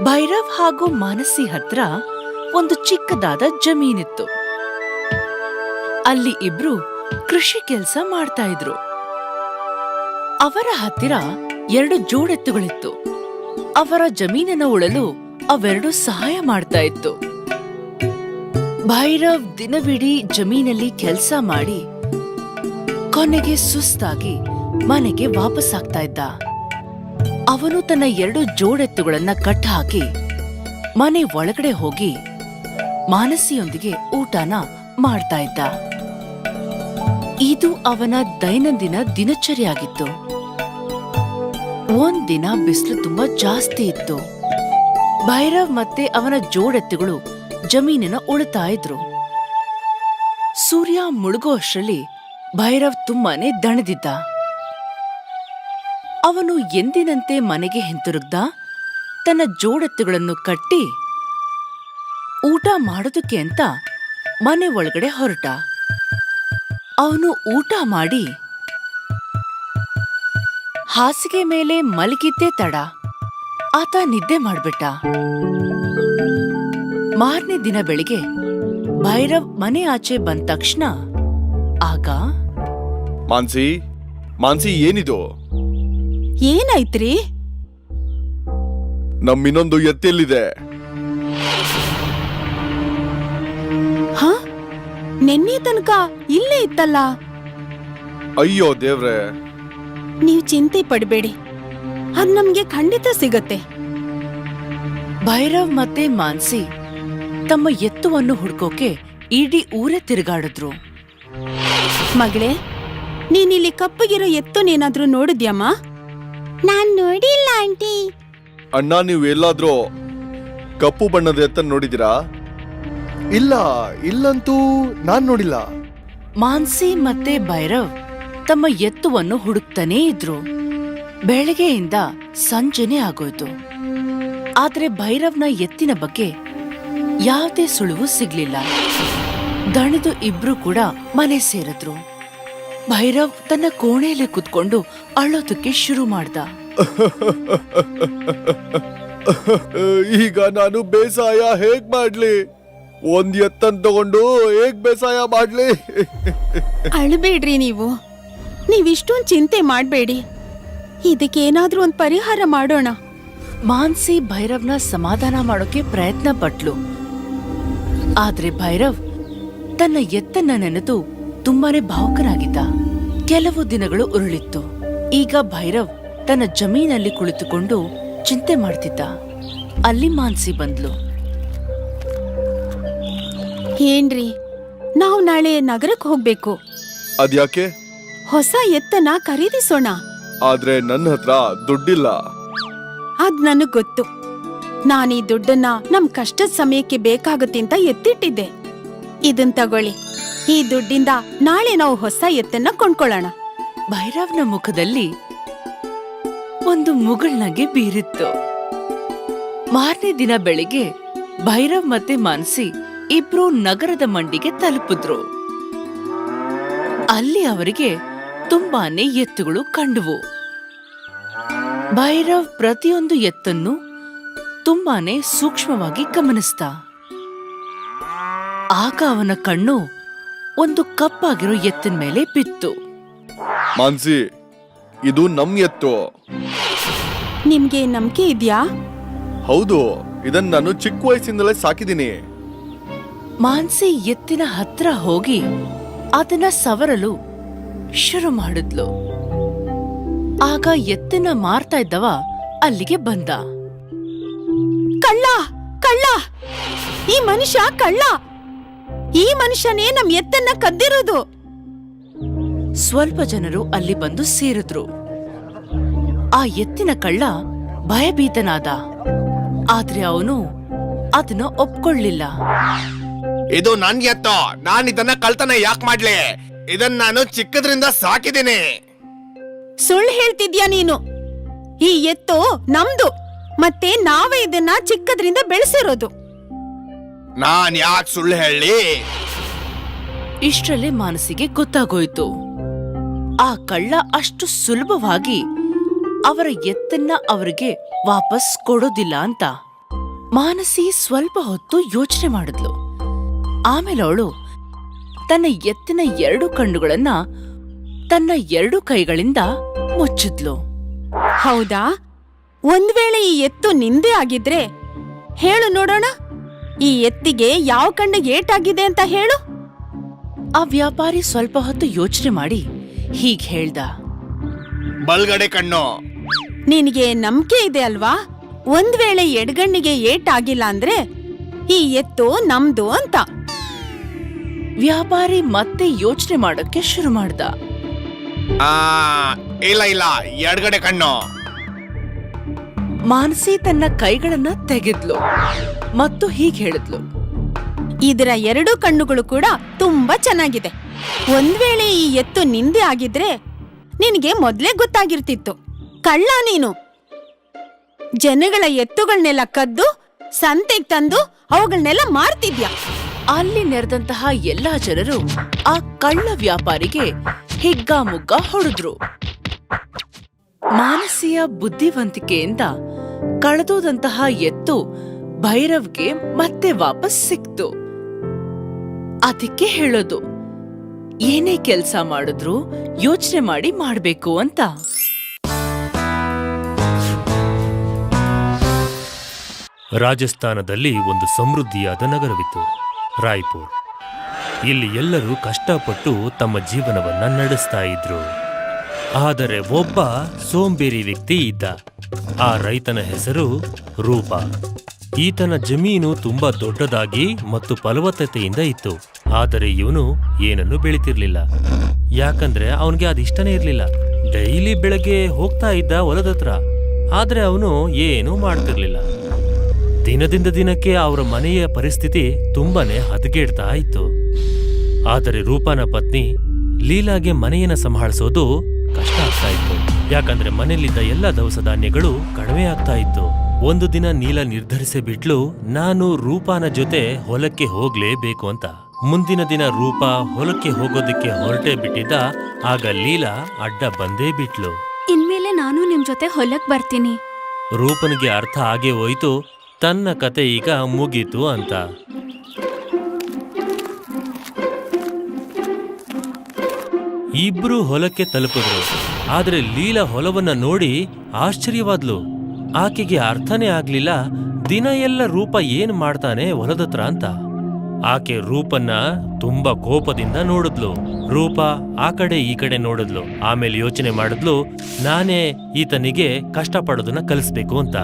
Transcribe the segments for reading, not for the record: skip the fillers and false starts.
ಭೈರವ್ ಹಾಗೂ ಮಾನಸಿ ಹತ್ರ ಒಂದು ಚಿಕ್ಕದಾದ ಜಮೀನಿತ್ತು. ಅಲ್ಲಿ ಇಬ್ರು ಕೃಷಿ ಕೆಲಸ ಮಾಡ್ತಾ ಇದ್ರು. ಅವರ ಹತ್ತಿರ 2 ಜೋಡೆತ್ತುಗಳಿತ್ತು. ಅವರ ಜಮೀನನ್ನು ಉಳಲು ಅವೆರಡು ಸಹಾಯ ಮಾಡ್ತಾ ಇತ್ತು. ಭೈರವ್ ದಿನವಿಡೀ ಜಮೀನಲ್ಲಿ ಕೆಲಸ ಮಾಡಿ ಕೊನೆಗೆ ಸುಸ್ತಾಗಿ ಮನೆಗೆ ವಾಪಸ್ಸಾಗ್ತಾ ಇದ್ದ. ಅವನು ತನ್ನ 2 ಜೋಡೆತ್ತುಗಳನ್ನ ಕಟ್ಟಹಾಕಿ ಮನೆ ಒಳಗಡೆ ಹೋಗಿ ಮಾನಸಿಯೊಂದಿಗೆ ಊಟನ ಮಾಡ್ತಾ ಇದ್ದ. ಇದು ಅವನ ದೈನಂದಿನ ದಿನಚರಿಯಾಗಿತ್ತು. ಒಂದಿನ ಬಿಸಿಲು ತುಂಬಾ ಜಾಸ್ತಿ ಇತ್ತು. ಭೈರವ್ ಮತ್ತೆ ಅವನ ಜೋಡೆತ್ತುಗಳು ಜಮೀನಿನ ಉಳುತ್ತಾ ಇದ್ರು. ಸೂರ್ಯ ಮುಳುಗೋ ಅಷ್ಟರಲ್ಲಿ ಭೈರವ್ ತುಂಬಾನೇ ದಣಿದಿದ್ದ. ಅವನು ಎಂದಿನಂತೆ ಮನೆಗೆ ಹಿಂತಿರುಗ್ದ. ತನ್ನ ಜೋಡೆತ್ತುಗಳನ್ನು ಕಟ್ಟಿ ಊಟ ಮಾಡೋದಕ್ಕೆ ಅಂತ ಮನೆ ಒಳಗಡೆ ಹೊರಟ. ಅವನು ಊಟ ಮಾಡಿ ಹಾಸಿಗೆ ಮೇಲೆ ಮಲಗಿದ್ದೇ ತಡ ಆತ ನಿದ್ದೆ ಮಾಡ್ಬಿಟ್ಟ. ಮಾರನೇ ದಿನ ಬೆಳಿಗ್ಗೆ ಭೈರವ್ ಮನೆ ಆಚೆ ಬಂದ ತಕ್ಷಣ ಆಗ ಮಾನ್ಸಿ ಏನಿದು? ಏನಾಯ್ತ್ರಿ? ನಮ್ಮಿನ್ನೊಂದು ಎತ್ತೆಲ್ಲಿದೆ? ಹ, ನೆನ್ನೆ ತನಕ ಇಲ್ಲೇ ಇತ್ತಲ್ಲ. ಅಯ್ಯೋ ದೇವ್ರೆ, ನೀವ್ ಚಿಂತೆ ಪಡ್ಬೇಡಿ, ಅದ್ ನಮ್ಗೆ ಖಂಡಿತ ಸಿಗತ್ತೆ. ಭೈರವ್ ಮತ್ತೆ ಮಾನ್ಸಿ ತಮ್ಮ ಎತ್ತುವನ್ನು ಹುಡ್ಕೋಕೆ ಇಡೀ ಊರೇ ತಿರುಗಾಡಿದ್ರು. ಮಗಳೇ, ನೀನಿಲ್ಲಿ ಕಪ್ಪಗಿರೋ ಎತ್ತುನೇನಾದ್ರೂ ನೋಡಿದ್ಯಮ್ಮ? ನಾನ್ ನೋಡಿಲ್ಲ ಆಂಟಿ. ಅಣ್ಣ, ನೀವು ಎಲ್ಲಾದ್ರೂ ಕಪ್ಪು ಬಣ್ಣದ ಎತ್ತನ್ನು ನೋಡಿದಿರಾ? ಇಲ್ಲಂತೂ ನಾನ್ ನೋಡಿಲ್ಲ. ಮಾನ್ಸಿ ಮತ್ತೆ ಭೈರವ್ ತಮ್ಮ ಎತ್ತುವನ್ನು ಹುಡುಕ್ತಾನೇ ಇದ್ರು. ಬೆಳಗ್ಗೆಯಿಂದ ಸಂಜೆನೇ ಆಗೋಯ್ತು. ಆದ್ರೆ ಭೈರವ್ನ ಎತ್ತಿನ ಬಗ್ಗೆ ಯಾವುದೇ ಸುಳಿವು ಸಿಗ್ಲಿಲ್ಲ. ದಣಿದು ಇಬ್ರು ಕೂಡ ಮನೆ ಸೇರಿದ್ರು. ಭೈರವ್ ತನ್ನ ಕೋಣೆಯಲ್ಲಿ ಕುತ್ಕೊಂಡು ಅಳೋದಕ್ಕೆ ಶುರು ಮಾಡ್ದ. ಈಗ ನಾನು ಬೇಸಾಯ ಹೇಗ್ ಮಾಡ್ಲಿ? ಒಂದ್ ಎತ್ತನ್ ತಗೊಂಡು ಹೇಗ್ ಬೇಸಾಯ ಮಾಡ್ಲಿ? ಅಳ್ಬೇಡ್ರಿ ನೀವು. ನೀವಿಷ್ಟೊಂದ್ ಚಿಂತೆ ಮಾಡ್ಬೇಡಿ. ಇದಕ್ಕೇನಾದ್ರೂ ಒಂದ್ ಪರಿಹಾರ ಮಾಡೋಣ. ಮಾನ್ಸಿ ಭೈರವ್ನ ಸಮಾಧಾನ ಮಾಡೋಕೆ ಪ್ರಯತ್ನ ಪಟ್ಲು. ಆದ್ರೆ ಭೈರವ್ ತನ್ನ ಎತ್ತನ್ನ ನೆನೆದು ತುಂಬಾನೇ ಭಾವುಕನಾಗಿದ್ದ. ಕೆಲವು ದಿನಗಳು ಉರುಳಿತ್ತು. ಈಗ ಭೈರವ್ ತನ್ನ ಜಮೀನಲ್ಲಿ ಕುಳಿತುಕೊಂಡು ಚಿಂತೆ ಮಾಡ್ತಿದ್ದ. ಅಲ್ಲಿ ಮಾನ್ಸಿ ಬಂದ್ಲು. ಏನ್ರಿ, ನಾವ್ ನಾಳೆ ನಗರಕ್ಕೆ ಹೋಗ್ಬೇಕು. ಅದ್ಯಾಕೆ? ಹೊಸ ಎತ್ತನ ಖರೀದಿಸೋಣ. ಆದ್ರೆ ನನ್ನ ಹತ್ರ ದುಡ್ಡಿಲ್ಲ. ಅದ್ ನನಗ್ ಗೊತ್ತು. ನಾನೀ ದುಡ್ಡನ್ನ ನಮ್ ಕಷ್ಟದ ಸಮಯಕ್ಕೆ ಬೇಕಾಗುತ್ತೆ ಅಂತ ಎತ್ತಿಟ್ಟಿದ್ದೆ. ಇದನ್ ತಗೊಳ್ಳಿ. ಈ ದುಡ್ಡಿಂದ ನಾಳೆ ನಾವು ಹೊಸ ಎತ್ತನ್ನ ಕೊಂಡ್ಕೊಳ್ಳೋಣ. ಭೈರವ್ನ ಮುಖದಲ್ಲಿ ಒಂದು ಮುಗುಳ್ನಗೆ ಬೀರಿತ್ತು. ಮಾರನೇ ದಿನ ಬೆಳಿಗ್ಗೆ ಭೈರವ್ ಮತ್ತೆ ಮಾನ್ಸಿ ಇಬ್ರು ನಗರದ ಮಂಡಿಗೆ ತಲುಪಿದ್ರು. ಅಲ್ಲಿ ಅವರಿಗೆ ತುಂಬಾನೇ ಎತ್ತುಗಳು ಕಂಡುವು. ಭೈರವ್ ಪ್ರತಿಯೊಂದು ಎತ್ತನ್ನು ತುಂಬಾನೇ ಸೂಕ್ಷ್ಮವಾಗಿ ಗಮನಿಸ್ದ. ಆಗ ಅವನ ಕಣ್ಣು ಒಂದು ಕಪ್ಪಾಗಿರೋ ಎತ್ತಿನ ಮೇಲೆ ಬಿತ್ತು. ಮಾನ್ಸಿ, ಇದು ನಮ್ ಎತ್ತು. ನಿಮ್ಗೆ ನಂಬಿಕೆ ಇದ್ಯಾ? ಹೌದು, ಇದನ್ನ ನಾನು ಚಿಕ್ಕ ವಯಸ್ಸಿಂದಲೇ ಸಾಕಿದ್ದೀನಿ. ಮಾನ್ಸಿ ಎತ್ತಿನ ಹತ್ರ ಹೋಗಿ ಅದನ್ನ ಸವರಲು ಶುರು ಮಾಡಿದ್ಲು. ಆಗ ಎತ್ತಿನ ಮಾರ್ತಾ ಇದ್ದವ ಅಲ್ಲಿಗೆ ಬಂದ. ಕಳ್ಳ, ಕಳ್ಳ! ಈ ಮನುಷ್ಯ ಕಳ್ಳ! ಈ ಮನುಷ್ಯನೇ ನಮ್ ಎತ್ತನ್ನ ಕದ್ದಿರೋದು. ಸ್ವಲ್ಪ ಜನರು ಅಲ್ಲಿ ಬಂದು ಸೇರಿದ್ರು. ಆ ಎತ್ತಿನ ಕಳ್ಳ ಭಯಭೀತನಾದ. ಆದ್ರೆ ಅವನು ಅದನ್ನ ಒಪ್ಕೊಳ್ಳಿಲ್ಲ. ಇದು ನನ್ ಎತ್ತು. ನಾನ್ ಇದನ್ನ ಕಳ್ತನ ಯಾಕೆ ಮಾಡ್ಲಿ? ಇದನ್ನ ನಾನು ಚಿಕ್ಕದ್ರಿಂದ ಸಾಕಿದ್ದೀನಿ. ಸುಳ್ಳು ಹೇಳ್ತಿದ್ಯಾ ನೀನು? ಈ ಎತ್ತು ನಮ್ದು, ಮತ್ತೆ ನಾವೇ ಇದನ್ನ ಚಿಕ್ಕದ್ರಿಂದ ಬೆಳೆಸಿರೋದು. ನಾನ್ ಯಾಕೆ ಸುಳ್ಳು ಹೇಳಿ? ಇಷ್ಟರಲ್ಲೇ ಮಾನಸಿಗೆ ಗೊತ್ತಾಗೋಯ್ತು. ಆ ಕಳ್ಳ ಅಷ್ಟು ಸುಲಭವಾಗಿ ಅವರ ಎತ್ತನ್ನ ಅವರಿಗೆ ವಾಪಸ್ ಕೊಡೋದಿಲ್ಲ ಅಂತ. ಮಾನಸಿ ಸ್ವಲ್ಪ ಹೊತ್ತು ಯೋಚನೆ ಮಾಡಿದ್ಲು. ಆಮೇಲೆ ಅವಳು ತನ್ನ ಎತ್ತಿನ 2 ಕಣ್ಣುಗಳನ್ನ ತನ್ನ 2 ಕೈಗಳಿಂದ ಮುಚ್ಚಿದ್ಲು. ಹೌದಾ? ಒಂದ್ ವೇಳೆ ಈ ಎತ್ತು ನಿಂದೆ ಆಗಿದ್ರೆ ಹೇಳು ನೋಡೋಣ. ಈ ಎತ್ತಿಗೆ ಯಾವ ಕಣ್ಣಿಗೆ ಏಟಾಗಿದೆ ಅಂತ ಹೇಳು. ಆ ವ್ಯಾಪಾರಿ ಸ್ವಲ್ಪ ಹೊತ್ತು ಯೋಚನೆ ಮಾಡಿ ಹೀಗ್ ಹೇಳ್ದ. ಬಲ್ಗಡೆ ಕಣ್ಣು. ನಿನಗೆ ನಂಬಿಕೆ ಇದೆ ಅಲ್ವಾ? ಒಂದ್ ವೇಳೆ ಎಡಗಣ್ಣಿಗೆ ಏಟಾಗಿಲ್ಲ ಅಂದ್ರೆ ಈ ಎತ್ತು ನಮ್ದು ಅಂತ. ವ್ಯಾಪಾರಿ ಮತ್ತೆ ಯೋಚನೆ ಮಾಡಕ್ಕೆ ಶುರು ಮಾಡ್ದ. ಇಲ್ಲ ಇಲ್ಲ, ಎಡಗಡೆ ಕಣ್ಣು. ಮಾನಸಿ ತನ್ನ ಕೈಗಳನ್ನ ತೆಗೆದ್ಲು ಮತ್ತು ಹೀಗ್ ಹೇಳಿದ್ಲು. ಇದರ 2 ಕಣ್ಣುಗಳು ಕೂಡ ತುಂಬಾ ಚೆನ್ನಾಗಿದೆ. ಒಂದ್ ವೇಳೆ ಈ ಎತ್ತು ನಿಂದೆ ಆಗಿದ್ರೆ ನಿನಗೆ ಮೊದ್ಲೇ ಗೊತ್ತಾಗಿರ್ತಿತ್ತು. ಕಳ್ಳ ನೀನು. ಜನಗಳ ಎತ್ತುಗಳನ್ನೆಲ್ಲ ಕದ್ದು ಸಂತೆಗ್ ತಂದು ಅವುಗಳನ್ನೆಲ್ಲ ಮಾರ್ತಿದ್ಯಾ. ಅಲ್ಲಿ ನೆರೆದಂತಹ ಎಲ್ಲಾ ಜನರು ಆ ಕಳ್ಳ ವ್ಯಾಪಾರಿಗೆ ಹಿಗ್ಗಾಮುಗ್ಗ ಹೊಡೆದ್ರು. ಮಾನಸಿಯ ಬುದ್ಧಿವಂತಿಕೆಯಿಂದ ಕಳೆದೋದಂತಹ ಎತ್ತು ಭೈರವ್ಗೆ ಮತ್ತೆ ವಾಪಸ್ ಸಿಕ್ತು. ಅದಕ್ಕೆ ಹೇಳೋದು, ಏನೇ ಕೆಲ್ಸ ಮಾಡಿದ್ರು ಯೋಚನೆ ಮಾಡಿ ಮಾಡ್ಬೇಕು ಅಂತ. ರಾಜಸ್ಥಾನದಲ್ಲಿ ಒಂದು ಸಮೃದ್ಧಿಯಾದ ನಗರವಿತ್ತು, ರಾಯ್ಪುರ್. ಇಲ್ಲಿ ಎಲ್ಲರೂ ಕಷ್ಟಪಟ್ಟು ತಮ್ಮ ಜೀವನವನ್ನ ನಡೆಸ್ತಾ ಇದ್ರು. ಆದರೆ ಒಬ್ಬ ಸೋಂಬೇರಿ ವ್ಯಕ್ತಿ ಇದ್ದ. ಆ ರೈತನ ಹೆಸರು ರೂಪ. ಈತನ ಜಮೀನು ತುಂಬಾ ದೊಡ್ಡದಾಗಿ ಮತ್ತು ಫಲವತ್ತತೆಯಿಂದ ಇತ್ತು. ಆದರೆ ಇವನು ಏನನ್ನು ಬೆಳಿತಿರ್ಲಿಲ್ಲ. ಯಾಕಂದ್ರೆ ಅವನಿಗೆ ಅದಿಷ್ಟನೇ ಇರ್ಲಿಲ್ಲ. ಡೈಲಿ ಬೆಳಗ್ಗೆ ಹೋಗ್ತಾ ಇದ್ದ ಹೊಲದತ್ರ, ಆದ್ರೆ ಅವನು ಏನೂ ಮಾಡ್ತಿರ್ಲಿಲ್ಲ. ದಿನದಿಂದ ದಿನಕ್ಕೆ ಅವರ ಮನೆಯ ಪರಿಸ್ಥಿತಿ ತುಂಬಾನೇ ಹದಗೆಡ್ತಾ ಇತ್ತು. ಆದರೆ ರೂಪನ ಪತ್ನಿ ಲೀಲಾಗೆ ಮನೆಯನ್ನ ಸಂಭಾಳಿಸೋದು ಕಷ್ಟ ಆಗ್ತಾ ಇತ್ತು. ಯಾಕಂದ್ರೆ ಮನೆಯಲ್ಲಿದ್ದ ಎಲ್ಲ ದವಸ ಧಾನ್ಯಗಳು ಕಡಿಮೆ ಆಗ್ತಾ ಇತ್ತು. ಒಂದು ದಿನ ನೀಲ ನಿರ್ಧರಿಸಿ ಬಿಟ್ಲು, ನಾನು ರೂಪಾನ ಜೊತೆ ಹೊಲಕ್ಕೆ ಹೋಗ್ಲೇಬೇಕು ಅಂತ. ಮುಂದಿನ ದಿನ ರೂಪ ಹೊಲಕ್ಕೆ ಹೋಗೋದಕ್ಕೆ ಹೊರಟೇ ಬಿಟ್ಟಿದ್ದ. ಆಗ ಲೀಲಾ ಅಡ್ಡ ಬಂದೇ ಬಿಟ್ಲು. ಇನ್ಮೇಲೆ ನಾನು ನಿಮ್ ಜೊತೆ ಹೊಲಕ್ ಬರ್ತೀನಿ. ರೂಪನಿಗೆ ಅರ್ಥ ಆಗೇ ಹೋಯ್ತು, ತನ್ನ ಕತೆ ಈಗ ಮುಗೀತು ಅಂತ. ಇಬ್ರು ಹೊಲಕ್ಕೆ ತಲುಪಿದ್ರು. ಆದ್ರೆ ಲೀಲಾ ಹೊಲವನ್ನ ನೋಡಿ ಆಶ್ಚರ್ಯವಾದ್ಲು. ಆಕೆಗೆ ಅರ್ಥನೇ ಆಗ್ಲಿಲ್ಲ, ದಿನ ಎಲ್ಲ ರೂಪ ಏನ್ ಮಾಡ್ತಾನೆ ಹೊಲದತ್ರ ಅಂತ. ಆಕೆ ರೂಪನ್ನ ತುಂಬಾ ಕೋಪದಿಂದ ನೋಡಿದ್ಲು. ರೂಪ ಆ ಕಡೆ ಈ ಕಡೆ ನೋಡಿದ್ಲು. ಆಮೇಲೆ ಯೋಚನೆ ಮಾಡಿದ್ಲು, ನಾನೇ ಈತನಿಗೆ ಕಷ್ಟಪಡೋದನ್ನ ಕಲಿಸ್ಬೇಕು ಅಂತ.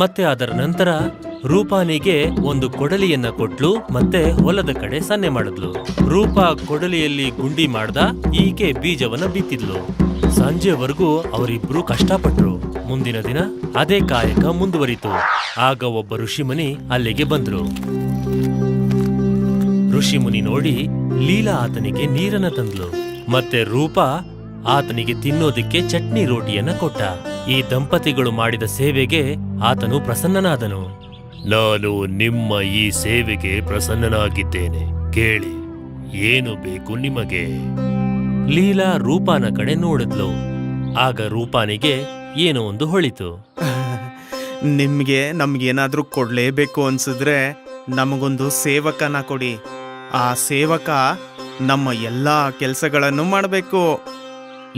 ಮತ್ತೆ ಅದರ ನಂತರ ರೂಪಾನಿಗೆ ಒಂದು ಕೊಡಲಿಯನ್ನ ಕೊಟ್ಲು ಮತ್ತೆ ಹೊಲದ ಕಡೆ ಸನ್ನೆ ಮಾಡಿದ್ಲು. ರೂಪ ಕೊಡಲಿಯಲ್ಲಿ ಗುಂಡಿ ಮಾಡ್ದ, ಈಕೆ ಬೀಜವನ್ನ ಬಿತ್ತಿದ್ಲು. ಸಂಜೆವರೆಗೂ ಅವರಿಬ್ರು ಕಷ್ಟಪಟ್ರು. ಮುಂದಿನ ದಿನ ಅದೇ ಕಾಯಕ ಮುಂದುವರಿತು. ಆಗ ಒಬ್ಬ ಋಷಿಮುನಿ ಅಲ್ಲಿಗೆ ಬಂದ್ರು. ಋಷಿಮುನಿ ನೋಡಿ ಲೀಲಾ ಆತನಿಗೆ ನೀರನ್ನ ತಂದ್ಲು. ಮತ್ತೆ ರೂಪ ಆತನಿಗೆ ತಿನ್ನೋದಿಕ್ಕೆ ಚಟ್ನಿ ರೋಟಿಯನ್ನ ಕೊಟ್ಟ. ಈ ದಂಪತಿಗಳು ಮಾಡಿದ ಸೇವೆಗೆ ಆತನು ಪ್ರಸನ್ನನಾದನು. ನಾನು ನಿಮ್ಮ ಈ ಸೇವೆಗೆ ಪ್ರಸನ್ನನಾಗಿದ್ದೇನೆ, ಕೇಳಿ, ಏನು ಬೇಕು ನಿಮಗೆ? ಲೀಲಾ ರೂಪಾನ ಕಡೆ ನೋಡಿದ್ಲು. ಆಗ ರೂಪಾನಿಗೆ ಏನೋ ಒಂದು ಹೊಳಿತು. ನಮ್ಗೇನಾದ್ರೂ ಕೊಡ್ಲೇಬೇಕು ಅನ್ಸಿದ್ರೆ ನಮಗೊಂದು ಸೇವಕನ ಕೊಡಿ. ಆ ಸೇವಕ ನಮ್ಮ ಎಲ್ಲಾ ಕೆಲಸಗಳನ್ನು ಮಾಡಬೇಕು.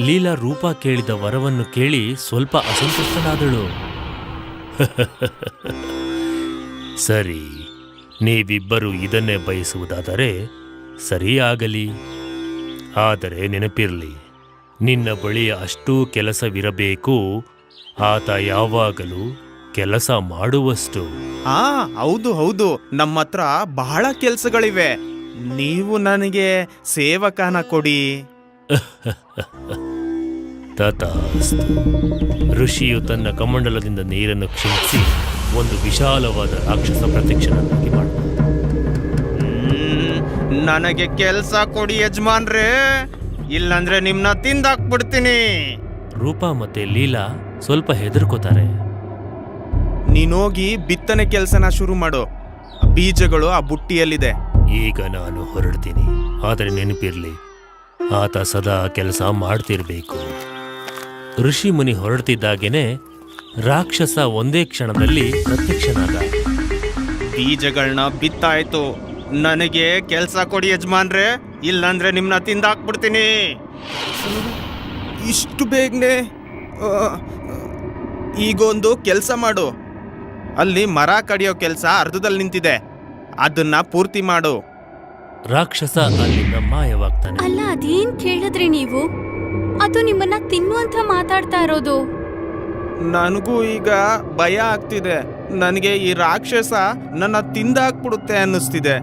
ಲೀಲಾ ರೂಪ ಕೇಳಿದ ವರವನ್ನು ಕೇಳಿ ಸ್ವಲ್ಪ ಅಸಂತುಷ್ಟನಾದಳು. ಸರಿ, ನೀವಿಬ್ಬರು ಇದನ್ನೇ ಬಯಸುವುದಾದರೆ ಸರಿಯಾಗಲಿ. ಆದರೆ ನೆನಪಿರ್ಲಿ, ನಿನ್ನ ಬಳಿ ಅಷ್ಟೂ ಕೆಲಸವಿರಬೇಕು. ಆತ ಯಾವಾಗಲೂ ಕೆಲಸ ಮಾಡುವಷ್ಟು. ಹೌದು, ನಮ್ಮ ಹತ್ರ ಬಹಳ ಕೆಲ್ಸಗಳಿವೆ. ನೀವು ನನಗೆ ಸೇವಕನ ಕೊಡಿ. ತಥಾಸ್ತು. ಋಷಿಯು ತನ್ನ ಕಮಂಡಲದಿಂದ ನೀರನ್ನು ಕ್ಷೀಣಿಸಿ ಒಂದು ವಿಶಾಲವಾದ ರಾಕ್ಷಸ ಪ್ರತ್ಯಕ್ಷನಾಗಿ ಮಾಡಿದ. ನನಗೆ ಕೆಲ್ಸ ಕೊಡಿ ಯಜಮಾನ್ರೇ, ಇಲ್ಲಂದ್ರೆ ನಿಮ್ನ ತಿಂದಾಕ್ಬಿಡ್ತೀನಿ. ರೂಪ ಮತ್ತೆ ಲೀಲಾ ಸ್ವಲ್ಪ ಹೆದರ್ಕೋತಾರೆ. ನೀನೋಗಿ ಬಿತ್ತನೆ ಕೆಲ್ಸನ ಶುರು ಮಾಡು. ಬೀಜಗಳು ಆ ಬುಟ್ಟಿಯಲ್ಲಿದೆ. ಈಗ ನಾನು ಹೊರಡ್ತೀನಿ, ಆದರೆ ನೆನಪಿರ್ಲಿ, ಆತ ಸದಾ ಕೆಲಸ ಮಾಡ್ತಿರ್ಬೇಕು. ಋಷಿ ಮುನಿ ಹೊರಡ್ತಿದ್ದಾಗೇನೆ ರಾಕ್ಷಸ ಒಂದೇ ಕ್ಷಣದಲ್ಲಿ ಪ್ರತ್ಯಕ್ಷನಾದ. ಬೀಜಗಳನ್ನ ಬಿತ್ತಾಯ್ತು, ನನಗೆ ಕೆಲ್ಸ ಕೊಡಿ ಯಜಮಾನ್ರೆ, ಇಲ್ಲಾಂದ್ರೆ ನಿಮ್ನ ತಿಂದಾಕ್ಬಿಡ್ತೀನಿ. ಇಷ್ಟು ಬೇಗನೆ? ಈಗೊಂದು ಕೆಲಸ ಮಾಡು, ಅಲ್ಲಿ ಮರ ಕಡಿಯೋ ಕೆಲಸ ಅರ್ಧದಲ್ಲಿ ನಿಂತಿದೆ, ಅದನ್ನ ಪೂರ್ತಿ ಮಾಡು. ರಾಕ್ಷಸ ಅಲ್ಲಿಂದ ಮಾಯವಾಗ್ತಾನೆ. ಅಲ್ಲ, ಅದೇನ್ ಕೇಳಿದ್ರಿ ನೀವು? ಅದು ನಿಮ್ಮನ್ನ ತಿನ್ನುವಂತ ಮಾತಾಡ್ತಾ ಇರೋದು. ನನಗೂ ಈಗ ಭಯ ಆಗ್ತಿದೆ. ನನಗೆ ಈ ರಾಕ್ಷಸ ನನ್ನ ತಿಂದಾಕ್ಬಿಡುತ್ತೆ ಅನ್ನಿಸ್ತಿದೆ.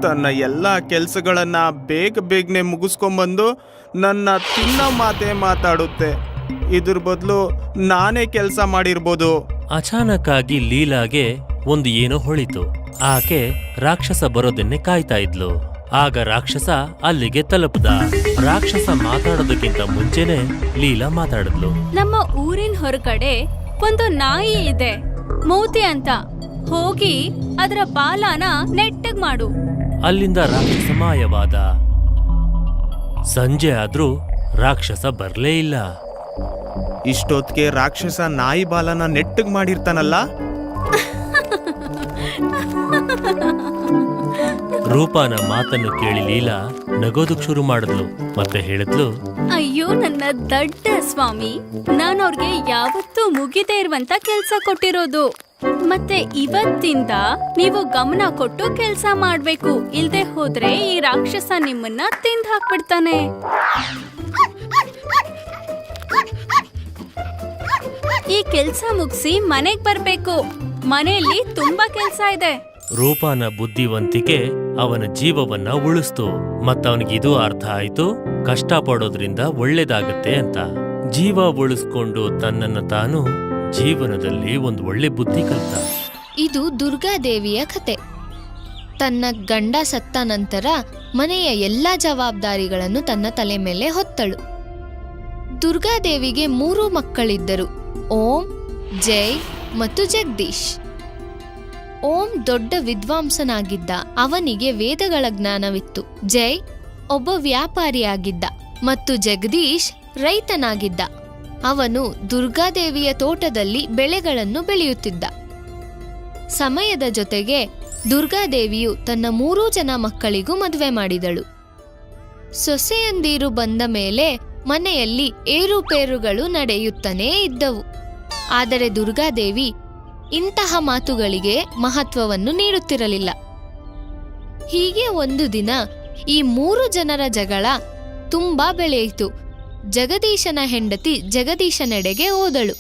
ತನ್ನ ಎಲ್ಲ ಕೆಲಸಗಳನ್ನ ಬೇಗನೆ ಮುಗಿಸ್ಕೊಂಬಂದು ನನ್ನ ತಿನ್ನೋ ಮಾತೇ ಮಾತಾಡುತ್ತೆ. ಇದ್ರ ಬದಲು ನಾನೇ ಕೆಲಸ ಮಾಡಿರ್ಬೋದು. ಅಚಾನಕ್ ಆಗಿ ಲೀಲಾಗೆ ಒಂದು ಏನೋ ಹೊಳಿತು. ಆಕೆ ರಾಕ್ಷಸ ಬರೋದನ್ನೇ ಕಾಯ್ತಾ ಇದ್ಲು. ಆಗ ರಾಕ್ಷಸ ಅಲ್ಲಿಗೆ ತಲುಪದ. ರಾಕ್ಷಸ ಮಾತಾಡೋದಕ್ಕಿಂತ ಮುಂಚೆನೆ ಲೀಲಾ ಮಾತಾಡಿದ್ಲು. ನಮ್ಮ ಊರಿನ ಹೊರಗಡೆ ಒಂದು ನಾಯಿ ಇದೆ, ಮೋತಿ ಅಂತ. ಹೋಗಿ ಅದರ ಬಾಲನ ನೆಟ್ಟಗ್ ಮಾಡು. ಅಲ್ಲಿಂದ ರಾಕ್ಷಸ ಮಾಯವಾದ. ಸಂಜೆ ಆದ್ರೂ ರಾಕ್ಷಸ ಬರ್ಲೇ ಇಲ್ಲ. ಇಷ್ಟೊತ್ತಿಗೆ ರಾಕ್ಷಸ ನಾಯಿ ಬಾಲನ ನೆಟ್ಟಗ್ ಮಾಡಿರ್ತಾನಲ್ಲ. ರೂಪಾನ ಮಾತನ್ನು ಕೇಳಿ ಲೀಲಾ ನಗೋದಕ್ ಶುರು ಮಾಡಿದ್ಲು. ಮತ್ತೆ ಹೇಳಿದ್ಲು, ಅಯ್ಯೋ ನನ್ನ ದಡ್ಡ ಸ್ವಾಮಿ, ನಾನು ಅವ್ರಿಗೆ ಯಾವತ್ತೂ ಮುಗಿದೇ ಇರುವಂತ ಕೆಲ್ಸ ಕೊಟ್ಟಿರೋದು. ಮತ್ತೆ ಇವತ್ತಿಂದ ನೀವು ಗಮನ ಕೊಟ್ಟು ಕೆಲ್ಸ ಮಾಡ್ಬೇಕು, ಇಲ್ದೆ ಹೋದ್ರೆ ಈ ರಾಕ್ಷಸ ನಿಮ್ಮನ್ನ ತಿಂದು ಹಾಕ್ಬಿಡ್ತಾನೆ. ಈ ಕೆಲ್ಸ ಮುಗಿಸಿ ಮನೆಗ್ ಬರ್ಬೇಕು, ಮನೆಯಲ್ಲಿ ತುಂಬಾ ಕೆಲ್ಸ ಇದೆ. ರೂಪಾನ ಬುದ್ಧಿವಂತಿಕೆ ಅವನ ಜೀವವನ್ನ ಉಳಿಸ್ತು. ಮತ್ತವನಿಗಿದು ಅರ್ಥ ಆಯ್ತು, ಕಷ್ಟ ಪಡೋದ್ರಿಂದ ಒಳ್ಳೇದಾಗತ್ತೆ ಅಂತ. ಜೀವ ಉಳಿಸ್ಕೊಂಡು ತನ್ನನ್ನು ತಾನು ಜೀವನದಲ್ಲಿ ಒಂದು ಒಳ್ಳೆ ಬುದ್ಧಿ ಕಲಿತ. ಇದು ದುರ್ಗಾದೇವಿಯ ಕತೆ. ತನ್ನ ಗಂಡ ಸತ್ತ ನಂತರ ಮನೆಯ ಎಲ್ಲ ಜವಾಬ್ದಾರಿಗಳನ್ನು ತನ್ನ ತಲೆ ಮೇಲೆ ಹೊತ್ತಳು. ದುರ್ಗಾದೇವಿಗೆ 3 ಮಕ್ಕಳಿದ್ದರು, ಓಂ, ಜೈ ಮತ್ತು ಜಗದೀಶ್. ಓಂ ದೊಡ್ಡ ವಿದ್ವಾಂಸನಾಗಿದ್ದ, ಅವನಿಗೆ ವೇದಗಳ ಜ್ಞಾನವಿತ್ತು. ಜೈ ಒಬ್ಬ ವ್ಯಾಪಾರಿಯಾಗಿದ್ದ ಮತ್ತು ಜಗದೀಶ್ ರೈತನಾಗಿದ್ದ. ಅವನು ದುರ್ಗಾದೇವಿಯ ತೋಟದಲ್ಲಿ ಬೆಳೆಗಳನ್ನು ಬೆಳೆಯುತ್ತಿದ್ದ. ಸಮಯದ ಜೊತೆಗೆ ದುರ್ಗಾದೇವಿಯು ತನ್ನ 3 ಜನ ಮಕ್ಕಳಿಗೂ ಮದುವೆ ಮಾಡಿದಳು. ಸೊಸೆಯಂದಿರು ಬಂದ ಮೇಲೆ ಮನೆಯಲ್ಲಿ ಏರುಪೇರುಗಳು ನಡೆಯುತ್ತಲೇ ಇದ್ದವು. ಆದರೆ ದುರ್ಗಾದೇವಿ ಇಂತಹ ಮಾತುಗಳಿಗೆ ಮಹತ್ವವನ್ನು ನೀಡುತ್ತಿರಲಿಲ್ಲ. ಹೀಗೆ ಒಂದು ದಿನ ಈ 3 ಜನರ ಜಗಳ ತುಂಬಾ ಬೆಳೆಯಿತು. ಜಗದೀಶನ ಹೆಂಡತಿ ಜಗದೀಶನೆಡೆಗೆ ಹೋದಳು.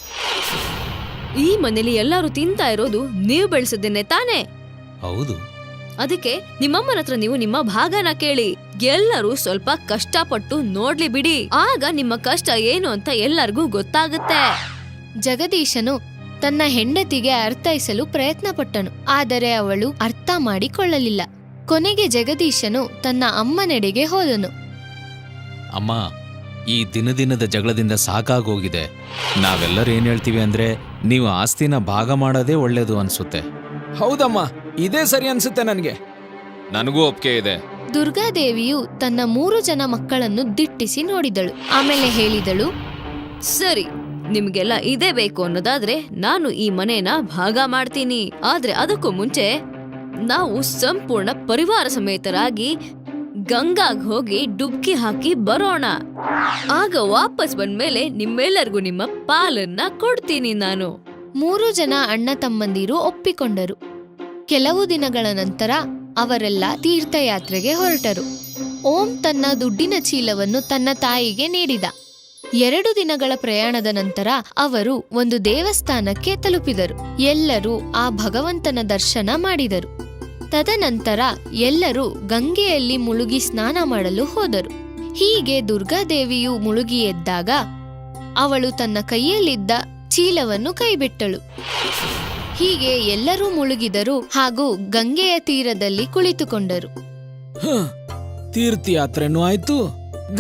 ಈ ಮನೇಲಿ ಎಲ್ಲರೂ ತಿಂತಾ ಇರೋದು ನೀವು ಬೆಳೆಸಿದ್ದೇನೆ ತಾನೇ? ಹೌದು. ಅದಕ್ಕೆ ನಿಮ್ಮಮ್ಮನ ಹತ್ರ ನೀವು ನಿಮ್ಮ ಭಾಗನ ಕೇಳಿ. ಎಲ್ಲರೂ ಸ್ವಲ್ಪ ಕಷ್ಟಪಟ್ಟು ನೋಡ್ಲಿ ಬಿಡಿ, ಆಗ ನಿಮ್ಮ ಕಷ್ಟ ಏನು ಅಂತ ಎಲ್ಲರಿಗೂ ಗೊತ್ತಾಗುತ್ತೆ. ಜಗದೀಶನು ತನ್ನ ಹೆಂಡತಿಗೆ ಅರ್ಥೈಸಲು ಪ್ರಯತ್ನ ಪಟ್ಟನು, ಆದರೆ ಅವಳು ಅರ್ಥ ಮಾಡಿಕೊಳ್ಳಲಿಲ್ಲ. ಕೊನೆಗೆ ಜಗದೀಶನು ತನ್ನ ಅಮ್ಮನೆಡೆಗೆ ಹೋದನು. ಅಮ್ಮ, ಈ ದಿನದ ಜಗಳದಿಂದ ಸಾಕಾಗೋಗಿದೆ. ನಾವೆಲ್ಲರೂ ಏನ್ ಹೇಳ್ತೀವಿ ಅಂದ್ರೆ ನೀವು ಆಸ್ತಿನ ಭಾಗ ಮಾಡೋದೇ ಒಳ್ಳೇದು ಅನ್ಸುತ್ತೆ. ಹೌದಮ್ಮ, ಇದೇ ಸರಿ ಅನ್ಸುತ್ತೆ ನನಗೆ. ನನಗೂ ಒಪ್ಪಿಗೆ ಇದೆ. ದುರ್ಗಾದೇವಿಯು ತನ್ನ 3 ಜನ ಮಕ್ಕಳನ್ನು ದಿಟ್ಟಿಸಿ ನೋಡಿದಳು. ಆಮೇಲೆ ಹೇಳಿದಳು, ಸರಿ, ನಿಮ್ಗೆಲ್ಲ ಇದೇ ಬೇಕು ಅನ್ನೋದಾದ್ರೆ ನಾನು ಈ ಮನೇನ ಭಾಗ ಮಾಡ್ತೀನಿ. ಆದ್ರೆ ಅದಕ್ಕೂ ಮುಂಚೆ ನಾವು ಸಂಪೂರ್ಣ ಪರಿವಾರ ಸಮೇತರಾಗಿ ಗಂಗಾಗ್ ಹೋಗಿ ಡುಬ್ಕಿ ಹಾಕಿ ಬರೋಣ. ಆಗ ವಾಪಸ್ ಬಂದ್ಮೇಲೆ ನಿಮ್ಮೆಲ್ಲರಿಗೂ ನಿಮ್ಮ ಪಾಲನ್ನ ಕೊಡ್ತೀನಿ ನಾನು. 3 ಜನ ಅಣ್ಣ ತಮ್ಮಂದಿರು ಒಪ್ಪಿಕೊಂಡರು. ಕೆಲವು ದಿನಗಳ ನಂತರ ಅವರೆಲ್ಲ ತೀರ್ಥಯಾತ್ರೆಗೆ ಹೊರಟರು. ಓಂ ತನ್ನ ದುಡ್ಡಿನ ಚೀಲವನ್ನು ತನ್ನ ತಾಯಿಗೆ ನೀಡಿದ. 2 ದಿನಗಳ ಪ್ರಯಾಣದ ನಂತರ ಅವರು ಒಂದು ದೇವಸ್ಥಾನಕ್ಕೆ ತಲುಪಿದರು. ಎಲ್ಲರೂ ಆ ಭಗವಂತನ ದರ್ಶನ ಮಾಡಿದರು. ತದನಂತರ ಎಲ್ಲರೂ ಗಂಗೆಯಲ್ಲಿ ಮುಳುಗಿ ಸ್ನಾನ ಮಾಡಲು ಹೋದರು. ಹೀಗೆ ದುರ್ಗಾದೇವಿಯು ಮುಳುಗಿ ಎದ್ದಾಗ ಅವಳು ತನ್ನ ಕೈಯಲ್ಲಿದ್ದ ಚೀಲವನ್ನು ಕೈಬಿಟ್ಟಳು. ಹೀಗೆ ಎಲ್ಲರೂ ಮುಳುಗಿದರು ಹಾಗೂ ಗಂಗೆಯ ತೀರದಲ್ಲಿ ಕುಳಿತುಕೊಂಡರು. ತೀರ್ಥಯಾತ್ರೆನೂ ಆಯ್ತು,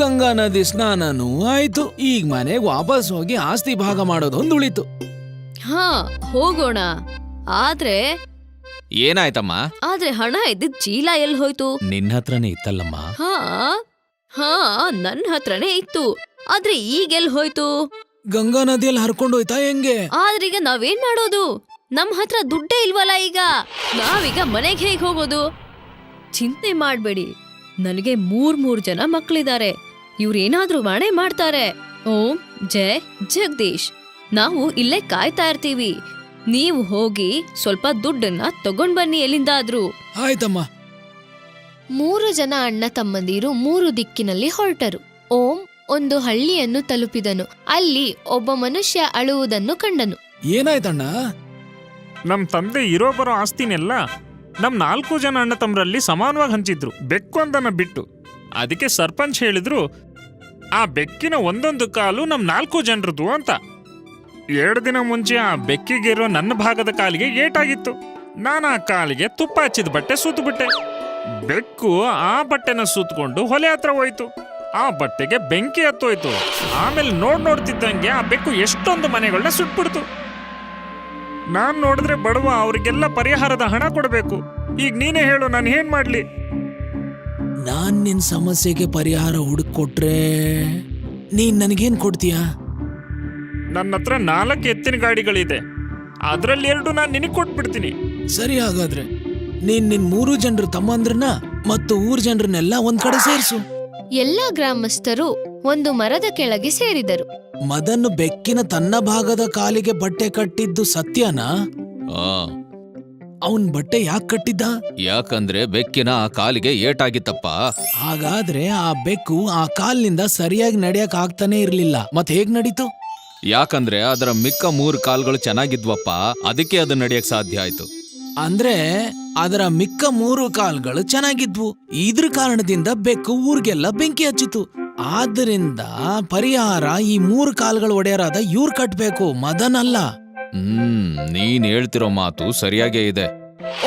ಗಂಗಾ ನದಿ ಸ್ನಾನನೂ ಆಯ್ತು. ಈಗ ಮನೆಗೆ ವಾಪಸ್ ಹೋಗಿ ಆಸ್ತಿ ಭಾಗ ಮಾಡೋದೊಂದು ಉಳಿತು. ಹಾ, ಹೋಗೋಣ. ಆದ್ರೆ ಏನಾಯ್ತಮ್ಮ? ಹಣ ಇದ್ದಿದ್ ಚೀಲ ಎಲ್ಲಿ ಹೋಯ್ತು? ನಿನ್ನ ಹತ್ರನೇ ಇತ್ತಲ್ಲಮ್ಮ. ಹಾ, ಹಾ, ನನ್ನ ಹತ್ರನೇ ಇತ್ತು. ಆದ್ರೆ ಈಗೆಲ್ ಹೋಯ್ತು? ಗಂಗಾ ನದಿಯಲ್ಲಿ ಹರ್ಕೊಂಡು ಹೋಯ್ತಾ ಹೆಂಗೆ? ಆದ್ರೀಗ ನಾವೇನ್ ಮಾಡೋದು? ನಮ್ ಹತ್ರ ದುಡ್ಡೇ ಇಲ್ವಲ್ಲ ಈಗ. ನಾವೀಗ ಮನೆಗೆ ಹೇಗ್ ಹೋಗೋದು? ಚಿಂತೆ ಮಾಡ್ಬೇಡಿ, ನನಗೆ ಮೂರ್ ಜನ ಮಕ್ಕಳಿದ್ದಾರೆ. ಇವ್ರೇನಾದ್ರೂ ಮಾಡೇ ಮಾಡ್ತಾರೆ. ಓಂ, ಜಯ್, ಜಗದೀಶ್, ನಾವು ಇಲ್ಲೇ ಕಾಯ್ತಾ ಇರ್ತೀವಿ. ನೀವು ಹೋಗಿ ಸ್ವಲ್ಪ ದುಡ್ಡನ್ನ ತಗೊಂಡ್ ಬನ್ನಿ ಎಲ್ಲಿಂದಾದ್ರೂ. ಆಯ್ತಮ್ಮ. 3 ಜನ ಅಣ್ಣ ತಮ್ಮಂದಿರು 3 ದಿಕ್ಕಿನಲ್ಲಿ ಹೊರಟರು. ಓಂ ಒಂದು ಹಳ್ಳಿಯನ್ನು ತಲುಪಿದನು. ಅಲ್ಲಿ ಒಬ್ಬ ಮನುಷ್ಯ ಅಳುವುದನ್ನು ಕಂಡನು. ಏನಾಯ್ತಣ್ಣ? ನಮ್ ತಂದೆ ಇರೋ ಬರೋ ಆಸ್ತಿನೆಲ್ಲ ನಮ್ 4 ಜನ ಅಣ್ಣ ತಮ್ಮರಲ್ಲಿ ಸಮಾನವಾಗಿ ಹಂಚಿದ್ರು, ಬೆಕ್ಕು ಒಂದನ್ನ ಬಿಟ್ಟು. ಅದಕ್ಕೆ ಸರ್ಪಂಚ್ ಹೇಳಿದ್ರು, ಆ ಬೆಕ್ಕಿನ ಒಂದೊಂದು ಕಾಲು ನಮ್ 4 ಜನರದು ಅಂತ. 2 ದಿನ ಮುಂಚೆ ಆ ಬೆಕ್ಕಿಗಿರೋ ನನ್ನ ಭಾಗದ ಕಾಲಿಗೆ ಏಟಾಗಿತ್ತು. ನಾನು ಆ ಕಾಲಿಗೆ ತುಪ್ಪ ಹಚ್ಚಿದ ಬಟ್ಟೆ ಸುತ್ತಬಿಟ್ಟೆ. ಬೆಕ್ಕು ಆ ಬಟ್ಟೆನ ಸುತ್ತಕೊಂಡು ಹೊಲೆ ಹತ್ರ ಹೋಯ್ತು. ಆ ಬಟ್ಟೆಗೆ ಬೆಂಕಿ ಹತ್ತೋಯ್ತು. ಆಮೇಲೆ ನೋಡ್ತಿದ್ದಂಗೆ ಆ ಬೆಕ್ಕು ಎಷ್ಟೊಂದು ಮನೆಗಳನ್ನ ಸುಟ್ಬಿಡ್ತು. ನಾನ್ ನೋಡಿದ್ರೆ ಬಡವ, ಅವ್ರಿಗೆಲ್ಲ ಪರಿಹಾರದ ಹಣ ಕೊಡಬೇಕು. ಈಗ ನೀನೇ ಹೇಳು, ನಾನು ಏನ್ ಮಾಡ್ಲಿ? ನಾನ್ ನಿನ್ ಸಮಸ್ಯೆಗೆ ಪರಿಹಾರ ಹುಡುಕೊಟ್ರೆ ನೀನ್ ನನಗೇನ್ ಕೊಡ್ತೀಯಾ? ನನ್ನ ಹತ್ರ 4 ಎತ್ತಿನ ಗಾಡಿಗಳಿದೆ, ಅದ್ರಲ್ಲಿ 2 ನಾನು ನಿನಗೆ ಕೊಟ್ಬಿಡ್ತೀನಿ. ಸರಿ, ಹಾಗಾದ್ರೆ ನೀನ್ ನಿನ್ 3 ಜನರ ತಮ್ಮಂದ್ರನ್ನ ಮತ್ತು ಊರ್ ಜನರನ್ನೆಲ್ಲ ಒಂದ್ ಕಡೆ ಸೇರಿಸು. ಎಲ್ಲಾ ಗ್ರಾಮಸ್ಥರು ಒಂದು ಮರದ ಕೆಳಗೆ ಸೇರಿದರು. ಮದನ್ ಬೆಕ್ಕಿನ ತನ್ನ ಭಾಗದ ಕಾಲಿಗೆ ಬಟ್ಟೆ ಕಟ್ಟಿದ್ದು ಸತ್ಯನಾ? ಅವನ್ ಬಟ್ಟೆ ಯಾಕೆ ಕಟ್ಟಿದ್ದ? ಯಾಕಂದ್ರೆ ಬೆಕ್ಕಿನ ಆ ಕಾಲಿಗೆ ಏಟಾಗಿತ್ತಪ್ಪ. ಹಾಗಾದ್ರೆ ಆ ಬೆಕ್ಕು ಆ ಕಾಲ್ನಿಂದ ಸರಿಯಾಗಿ ನಡೆಯಕ್ ಆಗ್ತಾನೆ ಇರ್ಲಿಲ್ಲ. ಮತ್ ಹೇಗ್ ನಡೀತು? ಯಾಕಂದ್ರೆ ಅದರ ಮಿಕ್ಕ 3 ಕಾಲ್ಗಳು ಚೆನ್ನಾಗಿದ್ವಪ್ಪ, ಅದಕ್ಕೆ ಅದು ನಡೆಯಕ್ ಸಾಧ್ಯ ಆಯ್ತು. ಅಂದ್ರೆ ಅದರ ಮಿಕ್ಕ 3 ಕಾಲ್ಗಳು ಚೆನ್ನಾಗಿದ್ವು. ಇದ್ರ ಕಾರಣದಿಂದ ಬೆಕ್ಕು ಊರ್ಗೆಲ್ಲ ಬೆಂಕಿ ಹಚ್ಚಿತು. ಆದ್ದರಿಂದ ಪರಿಹಾರ ಈ 3 ಕಾಲ್ಗಳು ಒಡೆಯರಾದ ಇವ್ರ್ ಕಟ್ಬೇಕು, ಮದನ್ ಅಲ್ಲ. ನೀನ್ ಹೇಳ್ತಿರೋ ಮಾತು ಸರಿಯಾಗೇ ಇದೆ.